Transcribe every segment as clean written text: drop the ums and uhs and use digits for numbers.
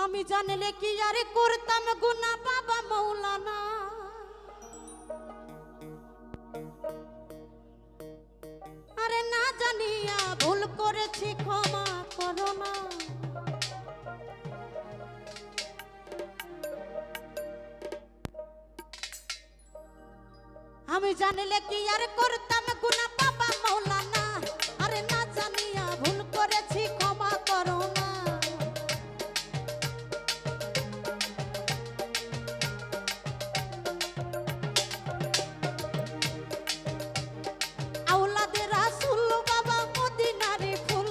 আমি জানলে কি আর করতাম গুনাহ বাবা মৌলানা। আরে না জানিয়া ভুল করেছি ক্ষমা করো না। আমি জানলে কি আর করতাম গুনাহ বাবা মৌলানা। আরে না জানিয়া ভুল করেছি ক্ষমা করো না। আওলাদে রাসূল বাবা মদিনারে ফুল।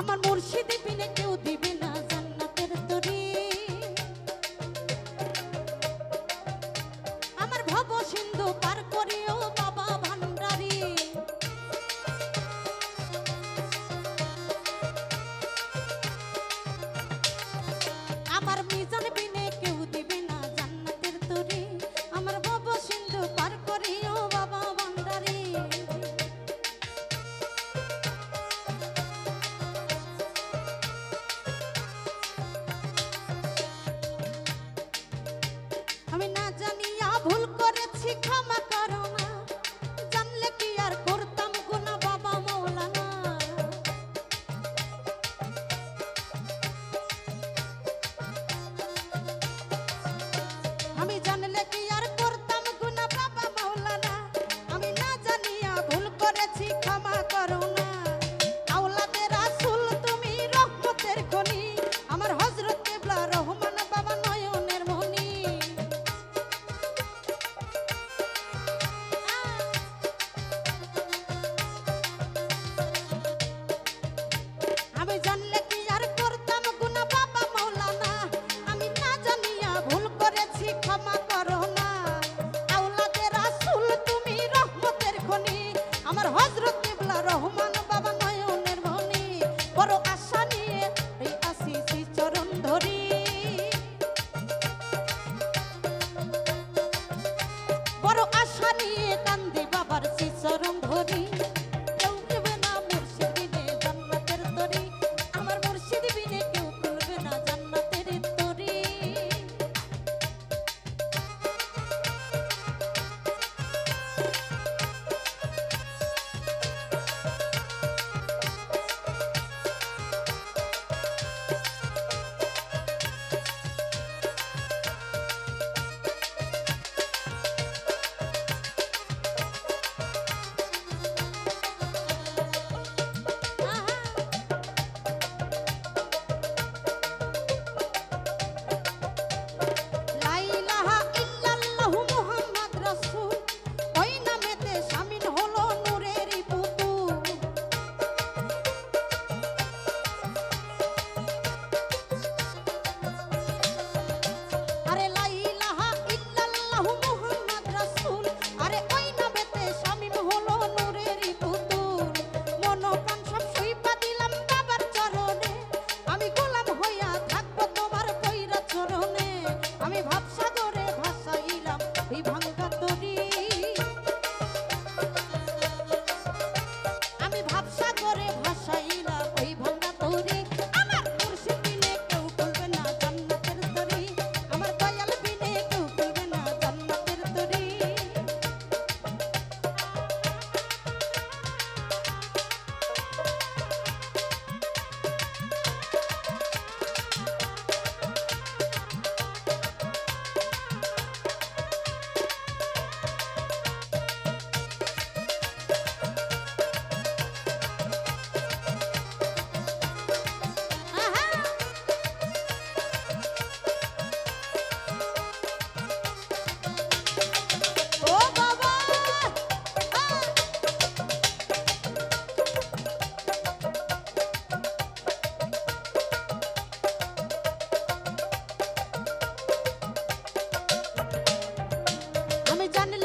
আমার মুর্শিদ বিনে কেউ দিবে না জান্নাতের তরি। আমার ভব সিন্ধু পার করিও বাবা ভান্ডারি। আমার মিজান বিনে কেউ দিবে না জান্নাতের তরি। আমার ভব সিন্ধু পার করিও বাবা ভান্ডারি। আমি না জানিয়া ভুল করেছি ক্ষমা করো না। জানলে কি আর করতাম গুনাহ বাবা মৌলানা। আমি জানলে কি আর করতাম গুনাহ বাবা মৌলানা। আমি না জানিয়া ভুল করেছি ক্ষমা করো না। আওলাদে রাসূল তুমি রহমতের খনি। আমার হযরত কিবলা রহমান বাবা নয়নের মনি।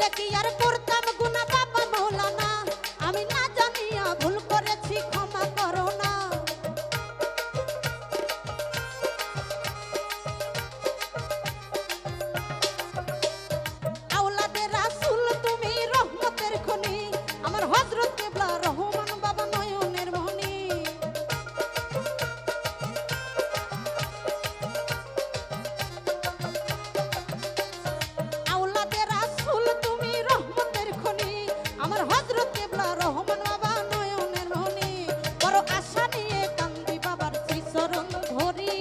জানলে কি আর করতাম গুনা বাবা মাওলানা আমি না জানিয়া ভুল করেছি ক্ষমা করো না আওলাদে রাসূল তুমি রহমতের খনি আমার হযরত কিবলা রহমান বাবা নয়নের মনি আওলাদে রাসূল তুমি রহমতের খনি আমার হযরত কিবলা রহমান বাবা নয়নের মনি বড় আশা নিয়ে কান্দি বাবার চরণ ধরি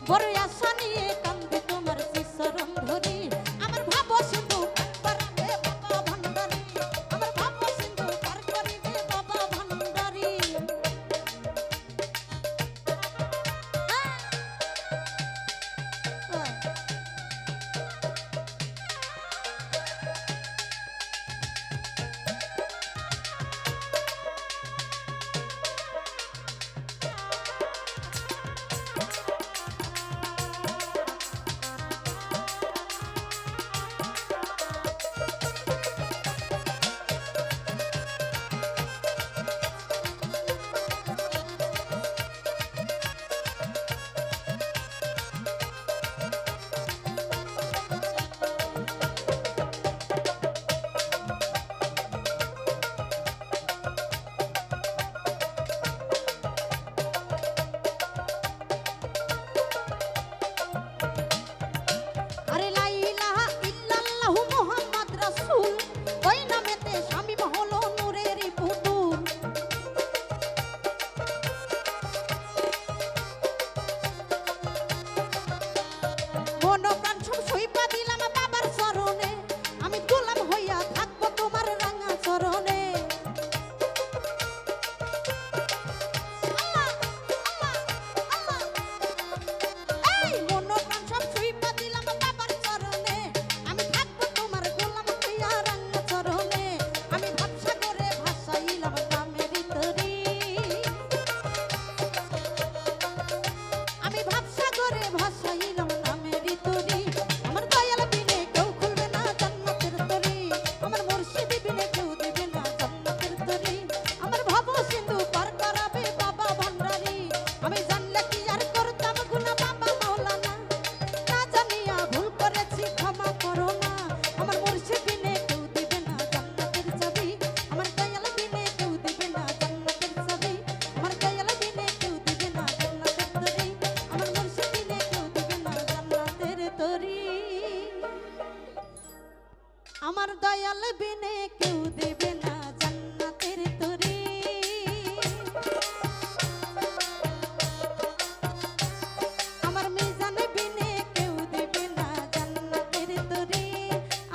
বড় আশা নিয়ে কান্দি তোমার চরণ ধরি আমার ভাব সিন্ধু পার করিবে বাবা ভান্ডারি আমার ভাব সিন্ধু পার করিবে বাবা ভান্ডারি আরে লা ইলাহা ইল্লাল্লাহু মুহাম্মদ রাসূল ওই নামেতে শামীম হলো নূরেরই পুতুল মন প্রাণ সব সইপা দিলাম বাবার চরণে আমি গোলাম হইয়া থাকবো তোমার রাঙা চরণে আল্লাহ আল্লাহ আল্লাহ এই মন প্রাণ সব সইপা দিলাম বাবার চরণে আমি থাকবো তোমার গোলাম হইয়া রাঙা চরণে আমি ভাবসাগরে ভাসাইলাম নামেরই তরি আমি ভাবসাগরে ভাসাইলাম নামেরই তরি আমার দয়াল বিনে কেউ খুলবে না জান্নাতের তরি আমার মুর্শিদ বিনে কেউ দেবে না জান্নাতের তরি আমার ভব সিন্ধু পার করাবে বাবা ভান্ডারি আমি জানলে কি আর করতাম গুনাহ বাবা মাওলানা না জানিয়া ভুল করেছি ক্ষমা করো না আমার মুর্শিদ বিনে কেউ দেবে না জান্নাতের চাবি আমার দয়াল বিনে কেউ দেবে না জান্নাতের চাবি আমার দয়াল বিনে কেউ দেবে না জান্নাতের তরি আমার মুর্শিদ বিনে কেউ দেবে না জান্নাতের তরি আমার দয়াল বিনে কেউ দেবে না জান্নাতের তরি আমার মিজান বিনে কেউ দেবে না জান্নাতের তরি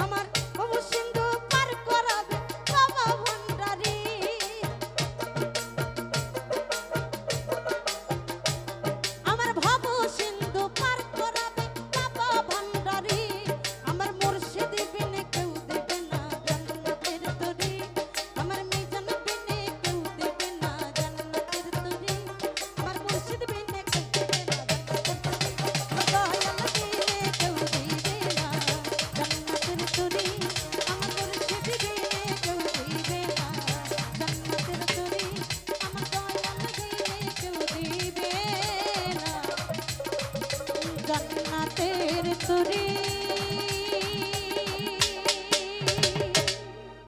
আমার ভব সিন্ধু পার করাবে বাবা ভান্ডারি আমার ভব সিন্ধু পার করাবে বাবা ভান্ডারি আমার মুর্শিদ বিনে কেউ দেবে না জান্নাতের তরি আমার মিজান বিনে কেউ দেবে না জান্নাতের তরি আমার মুর্শিদ বিনে কেউ দেবে না জান্নাতের তরি আমার দয়াল বিনে কেউ দেবে না জান্নাতের তরি আমার মুর্শিদ বিনে কেউ দেবে না জান্নাতের তরি আমার দয়াল বিনে কেউ দেবে না জান্নাতের তরি